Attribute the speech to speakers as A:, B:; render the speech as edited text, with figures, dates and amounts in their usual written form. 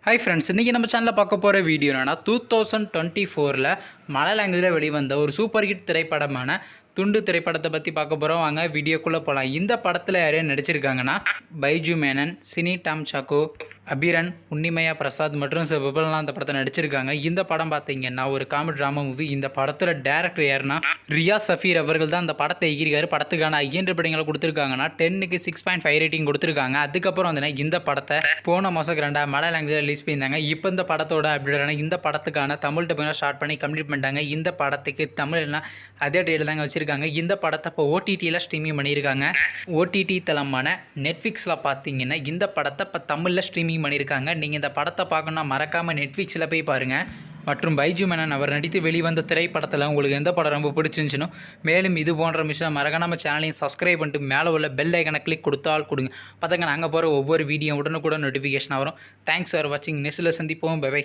A: Hi friends, இன்றைக்கி நம்ம சேனலில் பார்க்க போகிற வீடியோ என்னன்னா 2024 மலை லாங்குவேஜில் வெளிவந்த ஒரு சூப்பர் ஹிட் திரைப்படமான துண்டு திரைப்படத்தை பற்றி பார்க்க போகிறோம். வாங்க வீடியோக்குள்ளே போகலாம். இந்த படத்தில் யாரையும் நடிச்சிருக்காங்கன்னா பைஜு மேனன், சினி டாம் சாக்கோ, அபிரன், உன்னிமையா பிரசாத் மற்றும் சில பிரபலம்லாம் அந்த படத்தை நடிச்சிருக்காங்க. இந்த படம் பார்த்தீங்கன்னா ஒரு காமெடி ட்ராமா மூவி. இந்த படத்தில் டேரக்டர் யாருன்னா ரியா சஃபீர் அவர்கள் தான் அந்த படத்தை எகிரிக்காரு. படத்துக்கான ஐஎன்ட்ரி படங்களை கொடுத்துருக்காங்கன்னா 10க்கு 6.5 ரேட்டிங் கொடுத்துருக்காங்க. அதுக்கப்புறம் வந்து இந்த படத்தை போன மாதம் ரெண்டாக மலை லாங்குவேஜ் ரிலீஸ் பண்ணியிருந்தாங்க. இப்போ இந்த படத்தோட அப்படின்னா இந்த படத்துக்கான தமிழ் டப்பிங் ஸ்டார்ட் பண்ணி கம்ப்ளீட் பண்ணிட்டாங்க. இந்த படத்துக்கு தமிழ்னா அதே டேட்டில் தாங்க வச்சிருக்காங்க. இந்த படத்தை இப்போ ஓடிடியில் ஸ்ட்ரீமிங் பண்ணியிருக்காங்க. ஓடிடி தளமான நெட்ஃப்ளிக்ஸில் பார்த்தீங்கன்னா இந்த படத்தை இப்போ தமிழில் ஸ்ட்ரீமிங் பண்ணியிருக்காங்க. நீங்கள் இந்த படத்தை பார்க்கணுன்னா மறக்காமல் நெட்ஃப்ளிக்ஸில் போய் பாருங்கள். மற்றும் பைஜு மேனன் அவர் நடித்து வெளிவந்த திரைப்படத்தில் உங்களுக்கு எந்த படம் ரொம்ப பிடிச்சிருந்துச்சுனோ, மேலும் இது போன்ற விஷயம் மறக்காம நம்ம சேனலையும் சப்ஸ்கிரைப் பண்ணிட்டு மேலே உள்ள பெல் ஐக்கனை கிளிக் கொடுத்தால் கொடுங்க. பார்த்தாங்க நாங்கள் போகிற ஒவ்வொரு வீடியோ உடனுக்குடன் நோட்டிஃபிகேஷன் வரும். தேங்க்ஸ் ஃபார் வாட்சிங். நெக்ஸ்ட்டில் சந்திப்போம். Bye by.